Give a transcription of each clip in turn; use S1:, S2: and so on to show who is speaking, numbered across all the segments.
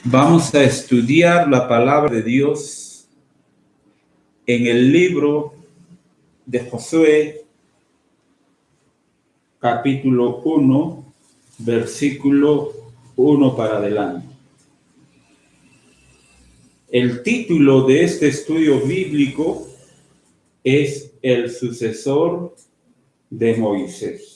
S1: Vamos a estudiar la palabra de Dios en el libro de Josué, capítulo 1, versículo 1 para adelante. El título de este estudio bíblico es El sucesor de Moisés.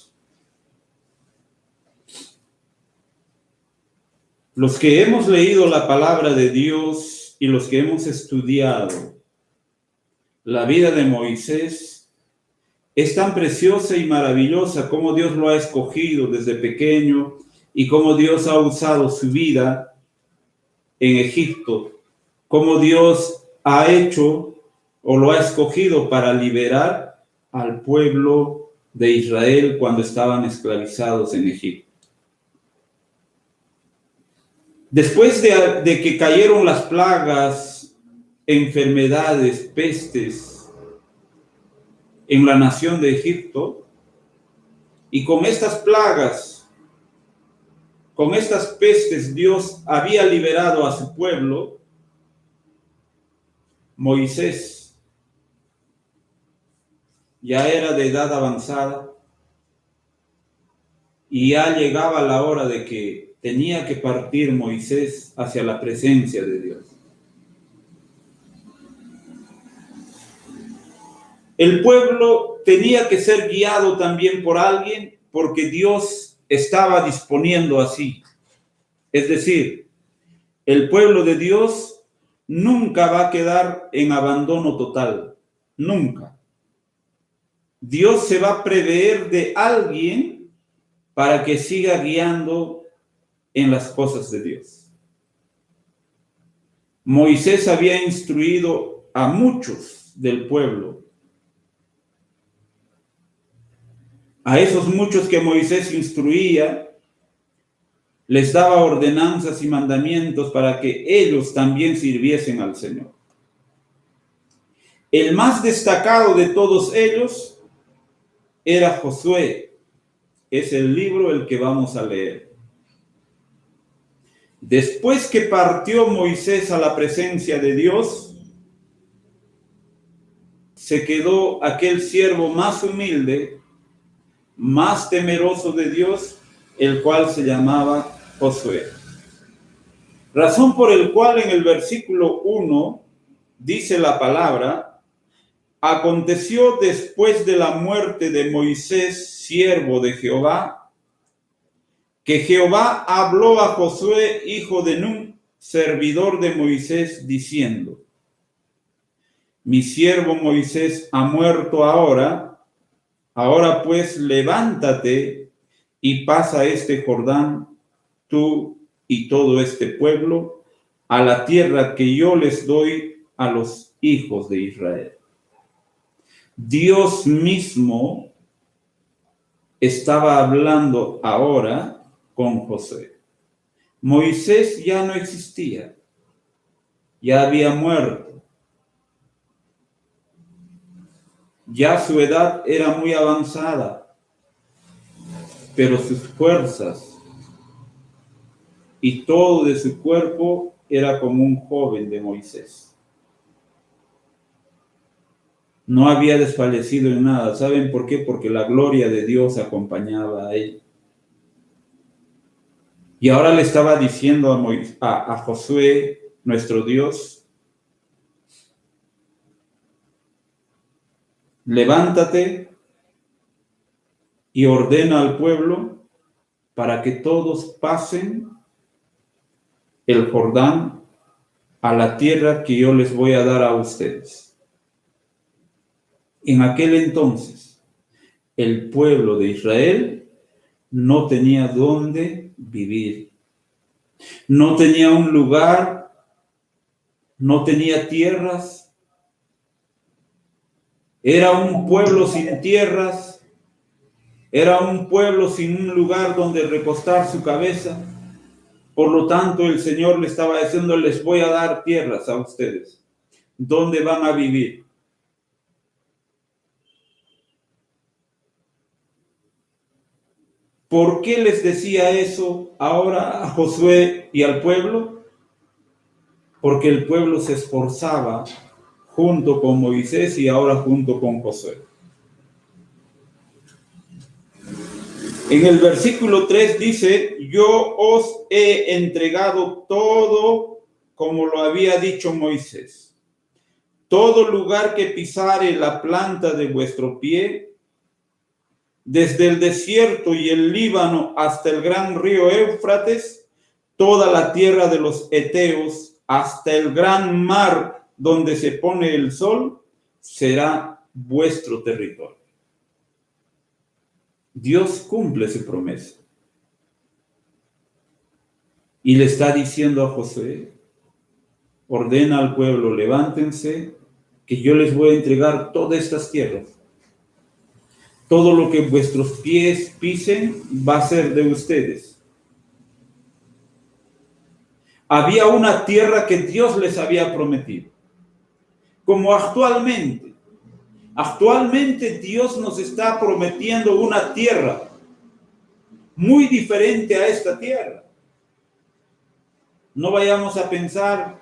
S1: Los que hemos leído la palabra de Dios y los que hemos estudiado la vida de Moisés, es tan preciosa y maravillosa como Dios lo ha escogido desde pequeño y cómo Dios ha usado su vida en Egipto, cómo Dios ha hecho o lo ha escogido para liberar al pueblo de Israel cuando estaban esclavizados en Egipto. Después de que cayeron las plagas, enfermedades, pestes en la nación de Egipto, y con estas plagas, con estas pestes, Dios había liberado a su pueblo. Moisés ya era de edad avanzada y ya llegaba la hora de que tenía que partir Moisés hacia la presencia de Dios. El pueblo tenía que ser guiado también por alguien porque Dios estaba disponiendo así. Es decir, el pueblo de Dios nunca va a quedar en abandono total, nunca. Dios se va a prever de alguien para que siga guiando en las cosas de Dios. Moisés había instruido a muchos del pueblo. A esos muchos que Moisés instruía, les daba ordenanzas y mandamientos para que ellos también sirviesen al Señor. El más destacado de todos ellos era Josué. Es el libro el que vamos a leer. Después que partió Moisés a la presencia de Dios, se quedó aquel siervo más humilde, más temeroso de Dios, el cual se llamaba Josué. Razón por el cual en el versículo 1 dice la palabra: aconteció después de la muerte de Moisés, siervo de Jehová, que Jehová habló a Josué, hijo de Nun, servidor de Moisés, diciendo: mi siervo Moisés ha muerto ahora pues levántate y pasa este Jordán, tú y todo este pueblo, a la tierra que yo les doy a los hijos de Israel. Dios mismo estaba hablando ahora con Josué. Moisés ya no existía, ya había muerto. Ya su edad era muy avanzada, pero sus fuerzas y todo de su cuerpo era como un joven de Moisés. No había desfallecido en nada. ¿Saben por qué? Porque la gloria de Dios acompañaba a él. Y ahora le estaba diciendo a Josué, nuestro Dios: levántate y ordena al pueblo para que todos pasen el Jordán a la tierra que yo les voy a dar a ustedes. En aquel entonces, el pueblo de Israel no tenía dónde vivir. No tenía un lugar, no tenía tierras. Era un pueblo sin tierras. Era un pueblo sin un lugar donde recostar su cabeza. Por lo tanto, el Señor le estaba diciendo: les voy a dar tierras a ustedes. ¿Dónde van a vivir? ¿Por qué les decía eso ahora a Josué y al pueblo? porque el pueblo se esforzaba junto con Moisés y ahora junto con Josué. En el versículo 3 dice: yo os he entregado todo como lo había dicho Moisés. Todo lugar que pisare la planta de vuestro pie, desde el desierto y el Líbano hasta el gran río Éufrates, toda la tierra de los heteos, hasta el gran mar donde se pone el sol, será vuestro territorio. Dios cumple su promesa. Y le está diciendo a Josué: ordena al pueblo, levántense, que yo les voy a entregar todas estas tierras. Todo lo que vuestros pies pisen va a ser de ustedes. Había una tierra que Dios les había prometido. Como actualmente. Actualmente Dios nos está prometiendo una tierra muy diferente a esta tierra. No vayamos a pensar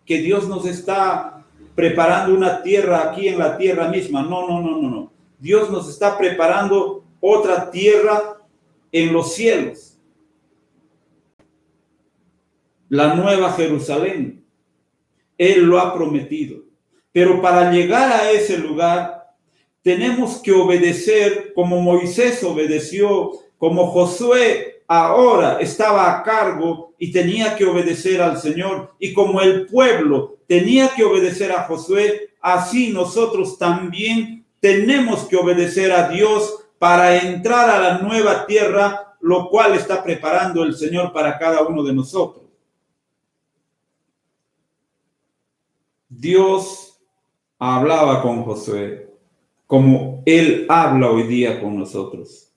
S1: que Dios nos está preparando una tierra aquí en la tierra misma. No. Dios nos está preparando otra tierra en los cielos. La nueva Jerusalén. Él lo ha prometido. Pero para llegar a ese lugar, tenemos que obedecer como Moisés obedeció, como Josué ahora estaba a cargo y tenía que obedecer al Señor, y como el pueblo tenía que obedecer a Josué, así nosotros también tenemos que obedecer a Dios para entrar a la nueva tierra, lo cual está preparando el Señor para cada uno de nosotros. Dios hablaba con Josué como Él habla hoy día con nosotros.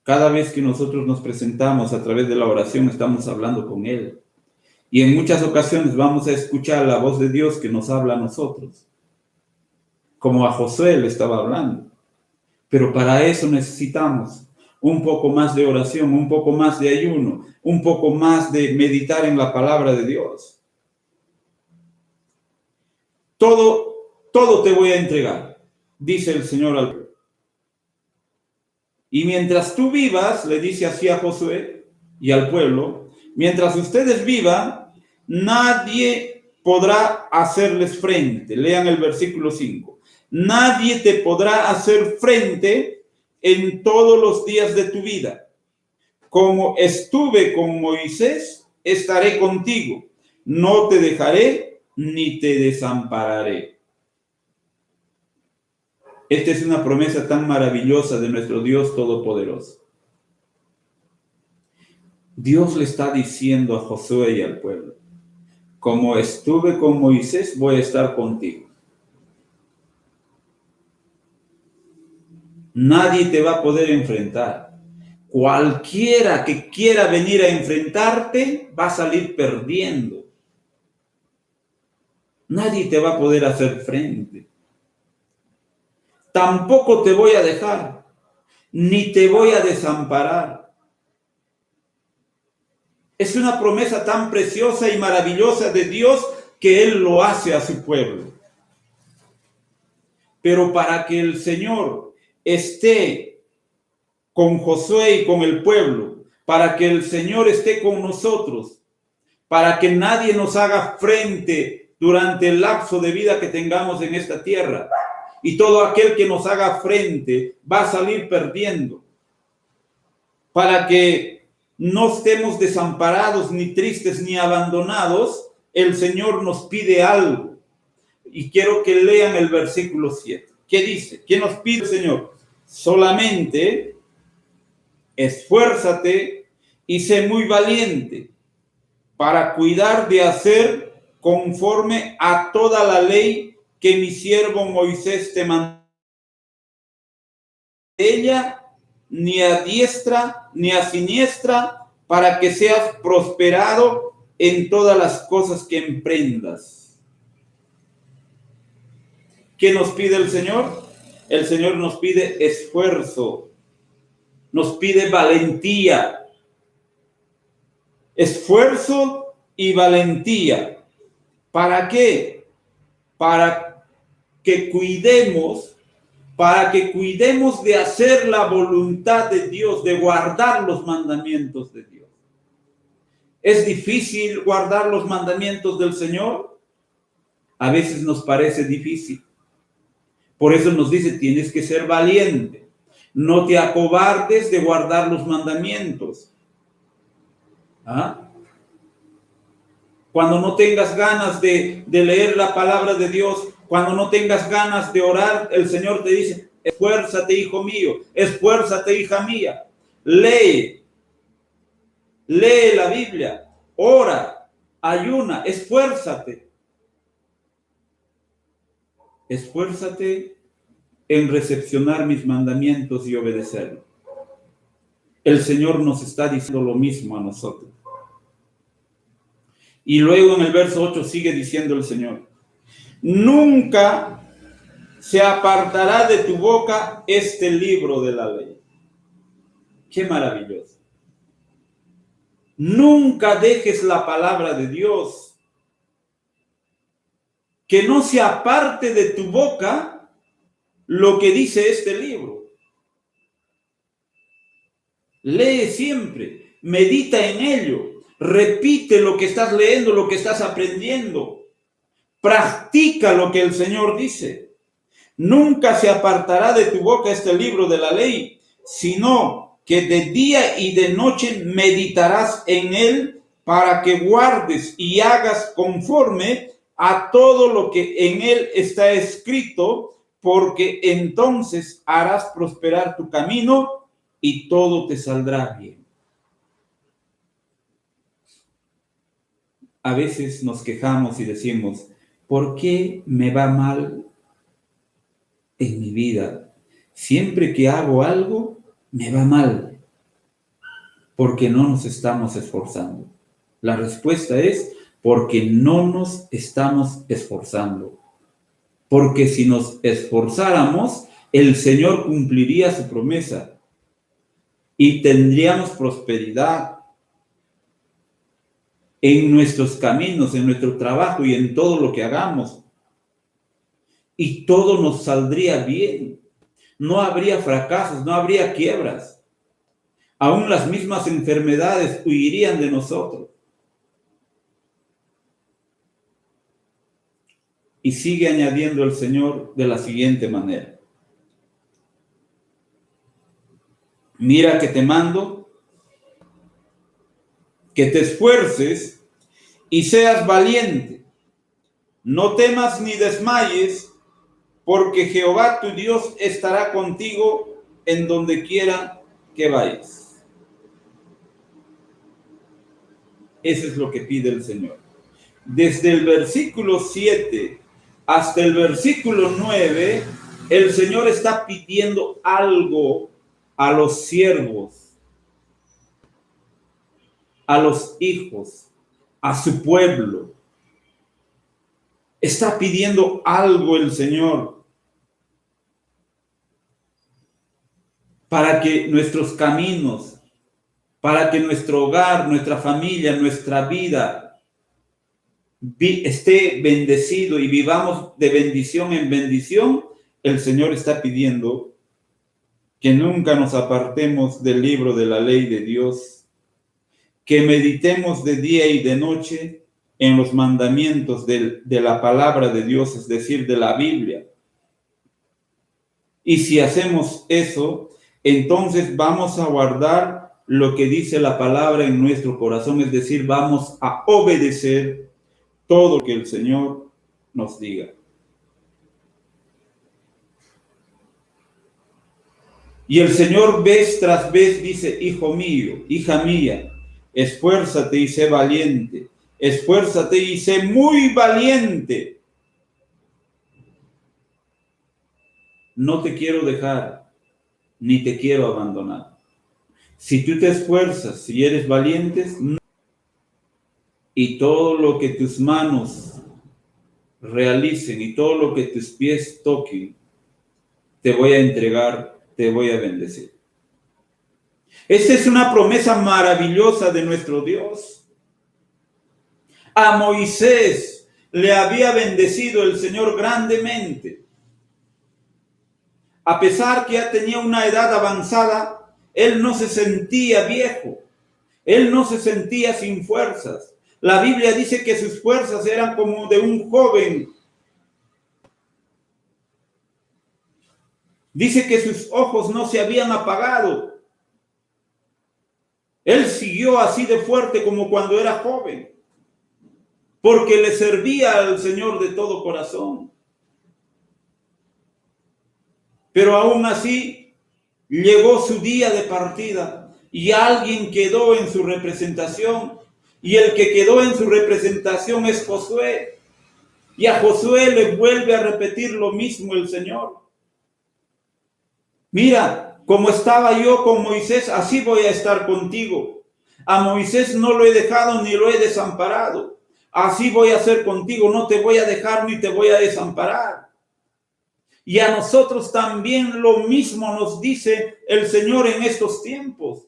S1: Cada vez que nosotros nos presentamos a través de la oración, estamos hablando con Él. Y en muchas ocasiones vamos a escuchar la voz de Dios que nos habla a nosotros, como a Josué le estaba hablando. Pero para eso necesitamos un poco más de oración, un poco más de ayuno, un poco más de meditar en la palabra de Dios. Todo te voy a entregar, dice el Señor al pueblo. Y mientras tú vivas, le dice así a Josué y al pueblo, mientras ustedes vivan, nadie podrá hacerles frente. Lean el versículo 5. Nadie te podrá hacer frente en todos los días de tu vida. Como estuve con Moisés, estaré contigo. No te dejaré ni te desampararé. Esta es una promesa tan maravillosa de nuestro Dios Todopoderoso. Dios le está diciendo a Josué y al pueblo: como estuve con Moisés, voy a estar contigo. Nadie te va a poder enfrentar. Cualquiera que quiera venir a enfrentarte va a salir perdiendo. Nadie te va a poder hacer frente. Tampoco te voy a dejar, ni te voy a desamparar. Es una promesa tan preciosa y maravillosa de Dios que Él lo hace a su pueblo. Pero para que el Señor esté con Josué y con el pueblo, para que el Señor esté con nosotros, para que nadie nos haga frente durante el lapso de vida que tengamos en esta tierra, y todo aquel que nos haga frente va a salir perdiendo, para que no estemos desamparados, ni tristes, ni abandonados. El Señor nos pide algo, y quiero que lean el versículo 7. ¿Qué dice? ¿Qué nos pide el Señor? Solamente esfuérzate y sé muy valiente para cuidar de hacer conforme a toda la ley que mi siervo Moisés te mandó. Ella ni a diestra ni a siniestra, para que seas prosperado en todas las cosas que emprendas. ¿Qué nos pide el Señor? El Señor nos pide esfuerzo, nos pide valentía. esfuerzo y valentía. ¿Para qué? Para que cuidemos de hacer la voluntad de Dios, de guardar los mandamientos de Dios. ¿Es difícil guardar los mandamientos del Señor? A veces nos parece difícil. Por eso nos dice, tienes que ser valiente. No te acobardes de guardar los mandamientos. ¿Ah? Cuando no tengas ganas de leer la palabra de Dios, cuando no tengas ganas de orar, el Señor te dice, esfuérzate, hijo mío, esfuérzate, hija mía. Lee la Biblia, ora, ayuna, esfuérzate. Esfuérzate en recepcionar mis mandamientos y obedecerlos. El Señor nos está diciendo lo mismo a nosotros. Y luego en el verso 8 sigue diciendo el Señor, nunca se apartará de tu boca este libro de la ley. Qué maravilloso. Nunca dejes la palabra de Dios. Que no se aparte de tu boca lo que dice este libro. Lee siempre, medita en ello, repite lo que estás leyendo, lo que estás aprendiendo. Practica lo que el Señor dice. Nunca se apartará de tu boca este libro de la ley, sino que de día y de noche meditarás en él para que guardes y hagas conforme a todo lo que en él está escrito, porque entonces harás prosperar tu camino y todo te saldrá bien. A veces nos quejamos y decimos, ¿por qué me va mal en mi vida? Siempre que hago algo, me va mal, porque no nos estamos esforzando. La respuesta es porque no nos estamos esforzando. Porque si nos esforzáramos, el Señor cumpliría su promesa y tendríamos prosperidad en nuestros caminos, en nuestro trabajo y en todo lo que hagamos. Y todo nos saldría bien. No habría fracasos, no habría quiebras. Aún las mismas enfermedades huirían de nosotros. Y sigue añadiendo el Señor de la siguiente manera. Mira que te mando, que te esfuerces y seas valiente. No temas ni desmayes, porque Jehová tu Dios estará contigo en donde quiera que vayas. Eso es lo que pide el Señor. Desde el versículo 7 hasta el versículo 9, el Señor está pidiendo algo a los siervos, a los hijos, a su pueblo. Está pidiendo algo el Señor para que nuestros caminos, para que nuestro hogar, nuestra familia, nuestra vida esté bendecido y vivamos de bendición en bendición. El Señor está pidiendo que nunca nos apartemos del libro de la ley de Dios, que meditemos de día y de noche en los mandamientos de la palabra de Dios, es decir, de la Biblia. Y si hacemos eso, entonces vamos a guardar lo que dice la palabra en nuestro corazón, es decir, vamos a obedecer todo lo que el Señor nos diga. Y el Señor vez tras vez dice, hijo mío, hija mía, esfuérzate y sé valiente, esfuérzate y sé muy valiente. No te quiero dejar, ni te quiero abandonar. Si tú te esfuerzas, si eres valiente, y todo lo que tus manos realicen y todo lo que tus pies toquen, te voy a entregar, te voy a bendecir. Esta es una promesa maravillosa de nuestro Dios. A Moisés le había bendecido el Señor grandemente. A pesar que ya tenía una edad avanzada, él no se sentía viejo. Él no se sentía sin fuerzas. La Biblia dice que sus fuerzas eran como de un joven. Dice que sus ojos no se habían apagado. Él siguió así de fuerte como cuando era joven, porque le servía al Señor de todo corazón. Pero aún así llegó su día de partida y alguien quedó en su representación, y el que quedó en su representación es Josué. Y a Josué le vuelve a repetir lo mismo el Señor. Mira, como estaba yo con Moisés, así voy a estar contigo. A Moisés no lo he dejado ni lo he desamparado. Así voy a hacer contigo, no te voy a dejar ni te voy a desamparar. Y a nosotros también lo mismo nos dice el Señor en estos tiempos.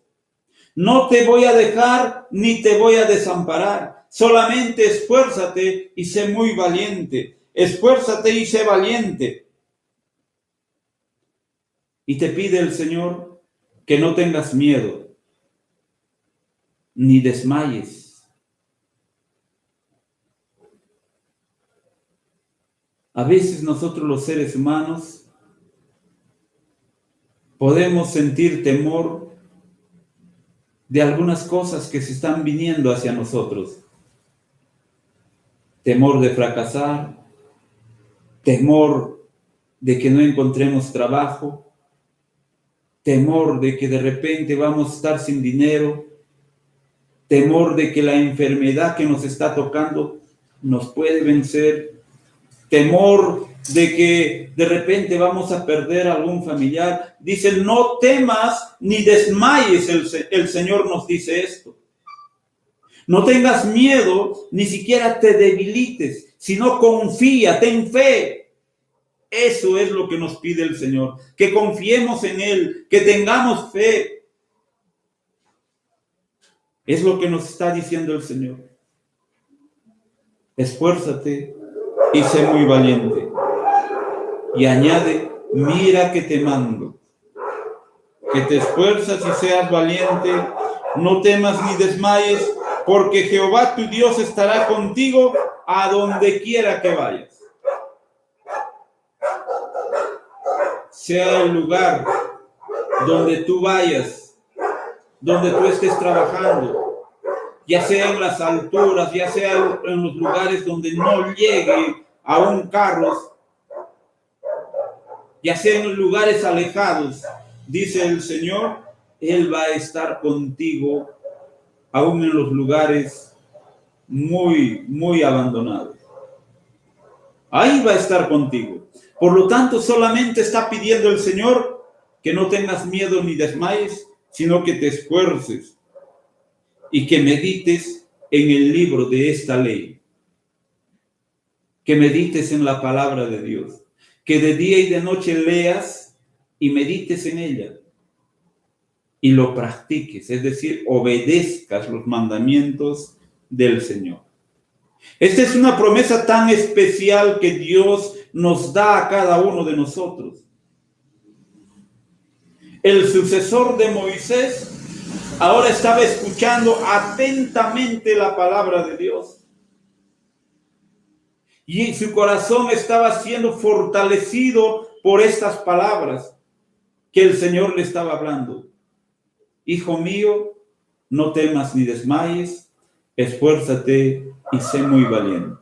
S1: No te voy a dejar ni te voy a desamparar. Solamente esfuérzate y sé muy valiente. Esfuérzate y sé valiente. Y te pide el Señor que no tengas miedo, ni desmayes. A veces nosotros los seres humanos podemos sentir temor de algunas cosas que se están viniendo hacia nosotros. Temor de fracasar, temor de que no encontremos trabajo, temor de que de repente vamos a estar sin dinero, temor de que la enfermedad que nos está tocando nos puede vencer, temor de que de repente vamos a perder a algún familiar. Dice, no temas ni desmayes, el Señor nos dice esto. No tengas miedo, ni siquiera te debilites, sino confía, ten fe. Eso es lo que nos pide el Señor, que confiemos en Él, que tengamos fe. Es lo que nos está diciendo el Señor. Esfuérzate y sé muy valiente. Y añade, mira que te mando. Que te esfuerzas y seas valiente, no temas ni desmayes, porque Jehová tu Dios estará contigo a donde quiera que vayas. Sea el lugar donde tú vayas, donde tú estés trabajando, ya sea en las alturas, ya sea en los lugares donde no llegue aún carros, ya sea en los lugares alejados, dice el Señor, Él va a estar contigo aún en los lugares muy, muy abandonados. Ahí va a estar contigo. Por lo tanto, solamente está pidiendo el Señor que no tengas miedo ni desmayes, sino que te esfuerces y que medites en el libro de esta ley. Que medites en la palabra de Dios. Que de día y de noche leas y medites en ella. Y lo practiques, es decir, obedezcas los mandamientos del Señor. Esta es una promesa tan especial que Dios nos da a cada uno de nosotros. El sucesor de Moisés ahora estaba escuchando atentamente la palabra de Dios. Y su corazón estaba siendo fortalecido por estas palabras que el Señor le estaba hablando. Hijo mío, no temas ni desmayes, esfuérzate y sé muy valiente.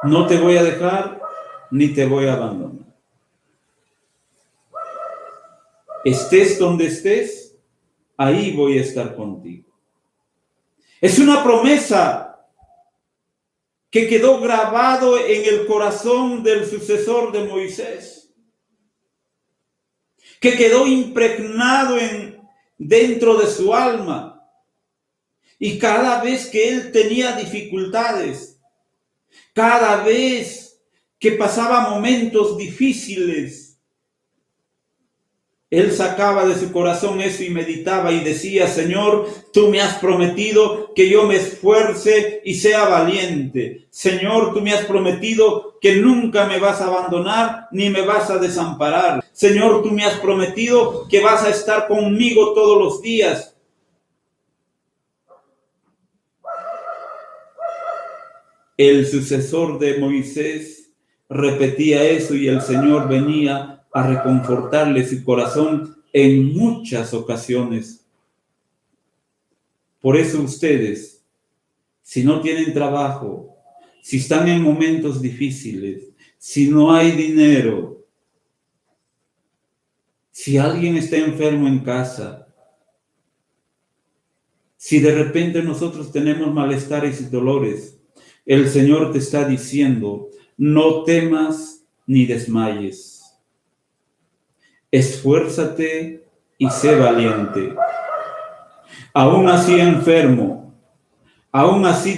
S1: No te voy a dejar ni te voy a abandonar. Estés donde estés, ahí voy a estar contigo. Es una promesa que quedó grabado en el corazón del sucesor de Moisés, que quedó impregnado dentro de su alma. Y cada vez que él tenía dificultades, cada vez que pasaba momentos difíciles, Él sacaba de su corazón eso y meditaba y decía: Señor, tú me has prometido que yo me esfuerce y sea valiente. Señor, tú me has prometido que nunca me vas a abandonar ni me vas a desamparar. Señor, tú me has prometido que vas a estar conmigo todos los días. El sucesor de Moisés repetía eso y el Señor venía a reconfortarle su corazón en muchas ocasiones. Por eso ustedes, si no tienen trabajo, si están en momentos difíciles, si no hay dinero, si alguien está enfermo en casa, si de repente nosotros tenemos malestares y dolores, el Señor te está diciendo: no temas ni desmayes. Esfuérzate y sé valiente. Aún así enfermo, aún así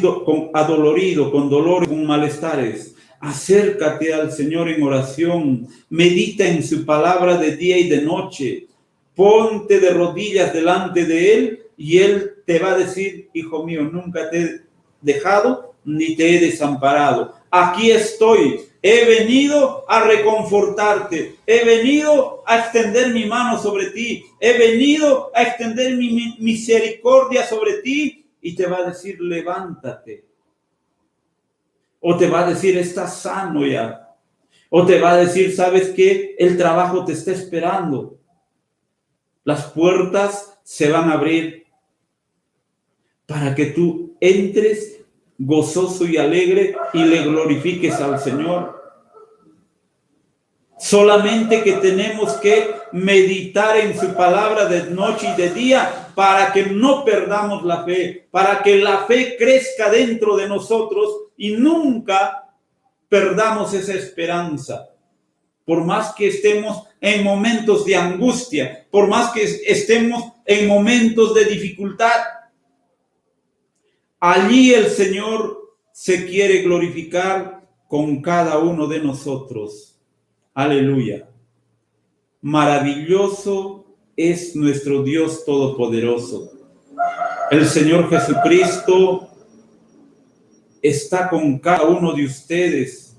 S1: adolorido, con dolores, con malestares, acércate al Señor en oración, medita en su palabra de día y de noche, ponte de rodillas delante de Él y Él te va a decir: hijo mío, nunca te he dejado ni te he desamparado. Aquí estoy. He venido a reconfortarte. He venido a extender mi mano sobre ti. He venido a extender mi misericordia sobre ti. Y te va a decir: levántate. O te va a decir: estás sano ya. O te va a decir: ¿sabes qué? El trabajo te está esperando. Las puertas se van a abrir para que tú entres gozoso y alegre y le glorifiques al Señor. Solamente que tenemos que meditar en su palabra de noche y de día para que no perdamos la fe, para que la fe crezca dentro de nosotros y nunca perdamos esa esperanza. Por más que estemos en momentos de angustia, por más que estemos en momentos de dificultad, allí el Señor se quiere glorificar con cada uno de nosotros. Aleluya. Maravilloso es nuestro Dios Todopoderoso. El Señor Jesucristo está con cada uno de ustedes.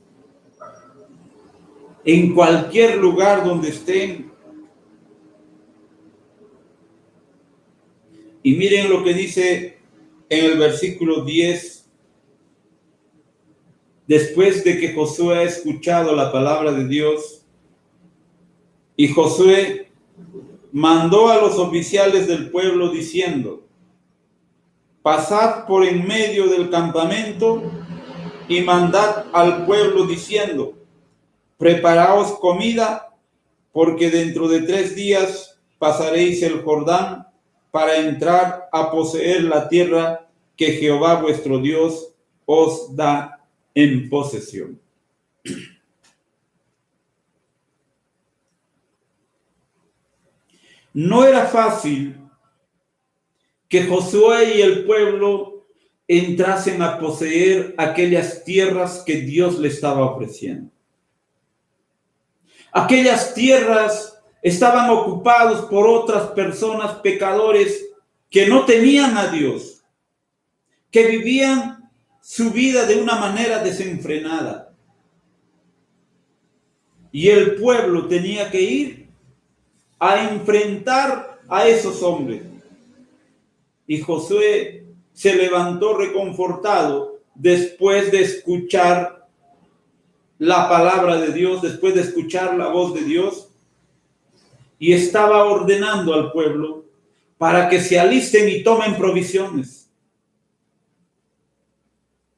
S1: En cualquier lugar donde estén. Y miren lo que dice en el versículo 10. Después de que Josué ha escuchado la palabra de Dios, y Josué mandó a los oficiales del pueblo diciendo: pasad por en medio del campamento y mandad al pueblo diciendo: preparaos comida, porque dentro de 3 días pasaréis el Jordán para entrar a poseer la tierra que Jehová vuestro Dios os da en posesión. No era fácil que Josué y el pueblo entrasen a poseer aquellas tierras que Dios le estaba ofreciendo. Aquellas tierras estaban ocupadas por otras personas, pecadores, que no temían a Dios, que vivían su vida de una manera desenfrenada. Y el pueblo tenía que ir a enfrentar a esos hombres. Y Josué se levantó reconfortado después de escuchar la palabra de Dios, después de escuchar la voz de Dios, y estaba ordenando al pueblo para que se alisten y tomen provisiones,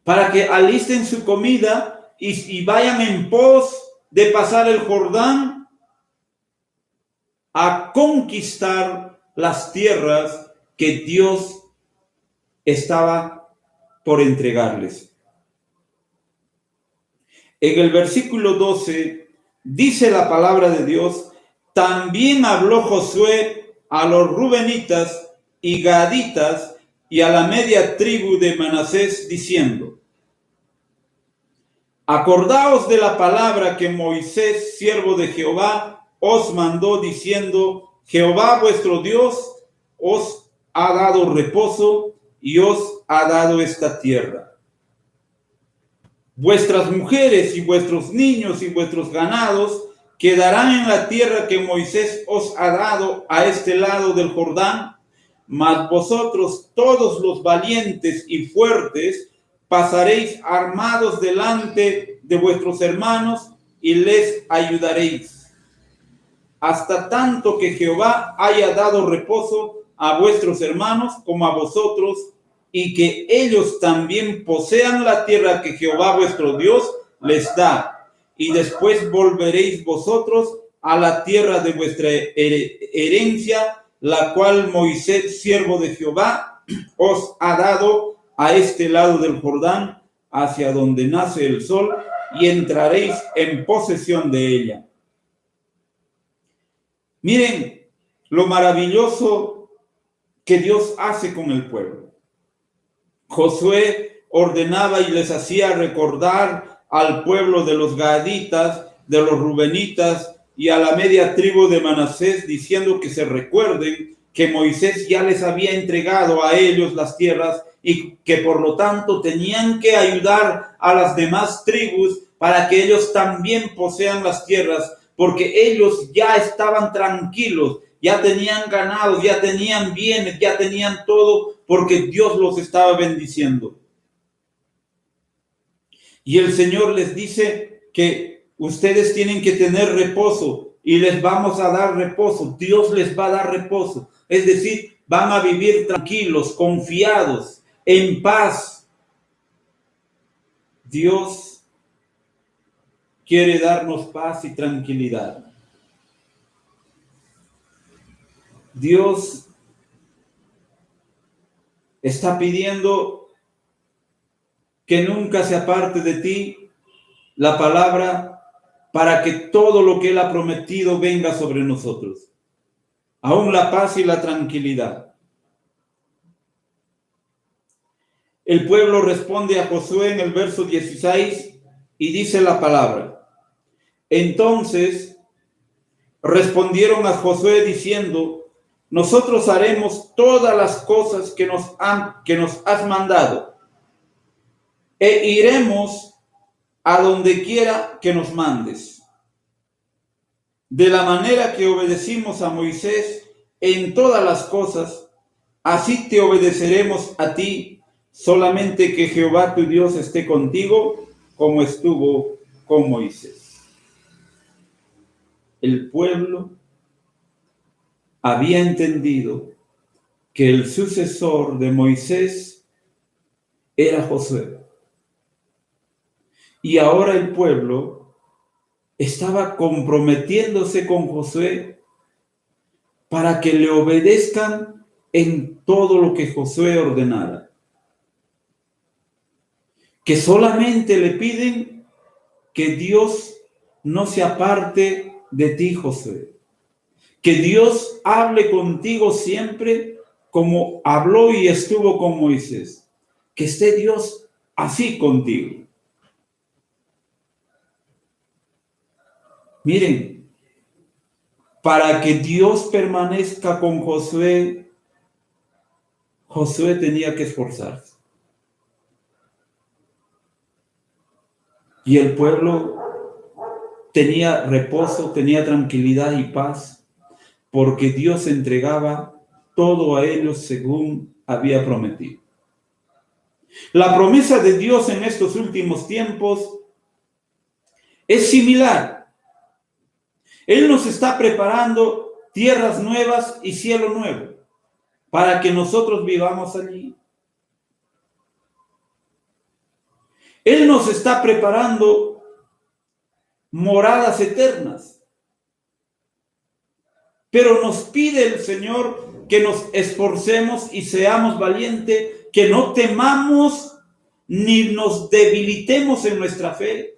S1: para que alisten su comida y vayan en pos de pasar el Jordán a conquistar las tierras que Dios estaba por entregarles. En el versículo 12 dice la palabra de Dios: también habló Josué a los rubenitas y gaditas y a la media tribu de Manasés diciendo: acordaos de la palabra que Moisés, siervo de Jehová, os mandó diciendo: Jehová vuestro Dios os ha dado reposo y os ha dado esta tierra. Vuestras mujeres y vuestros niños y vuestros ganados quedarán en la tierra que Moisés os ha dado a este lado del Jordán, mas vosotros todos los valientes y fuertes pasaréis armados delante de vuestros hermanos y les ayudaréis, hasta tanto que Jehová haya dado reposo a vuestros hermanos como a vosotros, y que ellos también posean la tierra que Jehová vuestro Dios les da, y después volveréis vosotros a la tierra de vuestra herencia, la cual Moisés, siervo de Jehová, os ha dado a este lado del Jordán, hacia donde nace el sol, y entraréis en posesión de ella. Miren lo maravilloso que Dios hace con el pueblo. Josué ordenaba y les hacía recordar al pueblo de los gaditas, de los rubenitas y a la media tribu de Manasés, diciendo que se recuerden que Moisés ya les había entregado a ellos las tierras y que por lo tanto tenían que ayudar a las demás tribus para que ellos también posean las tierras, porque ellos ya estaban tranquilos, ya tenían ganados, ya tenían bienes, ya tenían todo, porque Dios los estaba bendiciendo. Y el Señor les dice que ustedes tienen que tener reposo y les vamos a dar reposo. Dios les va a dar reposo. Es decir, van a vivir tranquilos, confiados, en paz. Dios quiere darnos paz y tranquilidad. Dios está pidiendo que nunca se aparte de ti la palabra para que todo lo que Él ha prometido venga sobre nosotros. Aún la paz y la tranquilidad. El pueblo responde a Josué en el verso 16 y dice la palabra. Entonces respondieron a Josué diciendo: nosotros haremos todas las cosas que nos has mandado, e iremos a donde quiera que nos mandes. De la manera que obedecimos a Moisés en todas las cosas, así te obedeceremos a ti, solamente que Jehová tu Dios esté contigo, como estuvo con Moisés. El pueblo había entendido que el sucesor de Moisés era Josué. Y ahora el pueblo estaba comprometiéndose con Josué para que le obedezcan en todo lo que Josué ordenara. Que solamente le piden que Dios no se aparte de ti, Josué. Que Dios hable contigo siempre como habló y estuvo con Moisés. Que esté Dios así contigo. Miren, para que Dios permanezca con Josué, Josué tenía que esforzarse. Y el pueblo tenía reposo, tenía tranquilidad y paz, porque Dios entregaba todo a ellos según había prometido. La promesa de Dios en estos últimos tiempos es similar. Él nos está preparando tierras nuevas y cielo nuevo para que nosotros vivamos allí. Él nos está preparando moradas eternas. Pero nos pide el Señor que nos esforcemos y seamos valientes, que no temamos ni nos debilitemos en nuestra fe.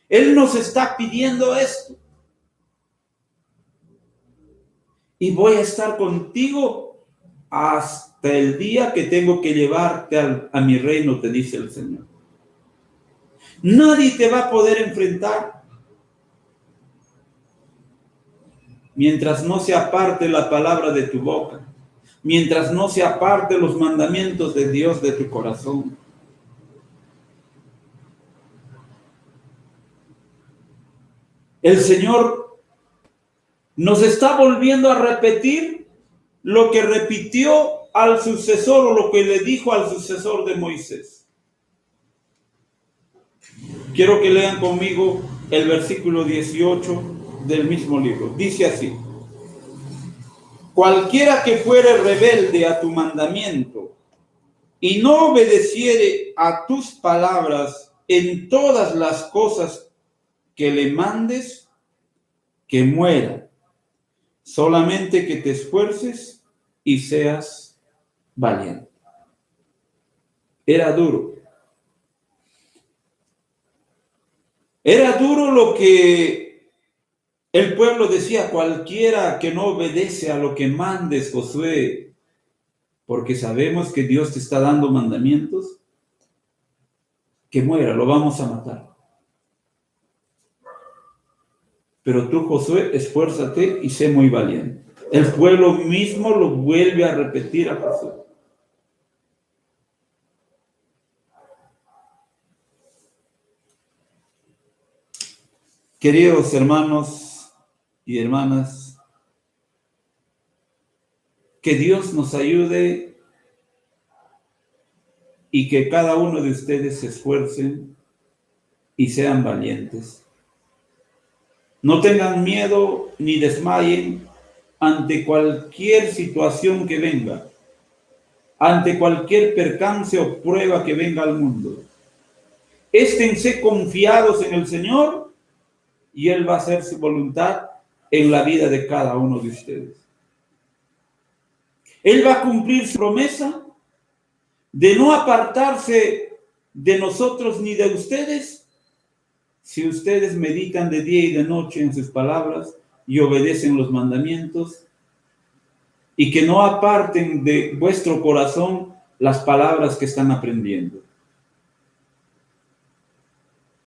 S1: Él nos está pidiendo esto. Y voy a estar contigo hasta el día que tengo que llevarte a mi reino, te dice el Señor. Nadie te va a poder enfrentar. mientras no se aparte la palabra de tu boca, mientras no se aparte los mandamientos de Dios de tu corazón. El Señor nos está volviendo a repetir lo que repitió al sucesor, o lo que le dijo al sucesor de Moisés. Quiero que lean conmigo el versículo 18 del mismo libro. Dice así: cualquiera que fuere rebelde a tu mandamiento y no obedeciere a tus palabras en todas las cosas que le mandes, que muera. Solamente que te esfuerces y seas valiente. Era duro. Era duro lo que el pueblo decía: cualquiera que no obedece a lo que mandes, Josué, porque sabemos que Dios te está dando mandamientos, que muera, lo vamos a matar. Pero tú, Josué, esfuérzate y sé muy valiente. El pueblo mismo lo vuelve a repetir a Josué. Queridos hermanos y hermanas, que Dios nos ayude y que cada uno de ustedes se esfuercen y sean valientes. No tengan miedo ni desmayen ante cualquier situación que venga, ante cualquier percance o prueba que venga al mundo. Esténse confiados en el Señor y Él va a hacer su voluntad en la vida de cada uno de ustedes. Él va a cumplir su promesa de no apartarse de nosotros ni de ustedes, si ustedes meditan de día y de noche en sus palabras y obedecen los mandamientos, y que no aparten de vuestro corazón las palabras que están aprendiendo.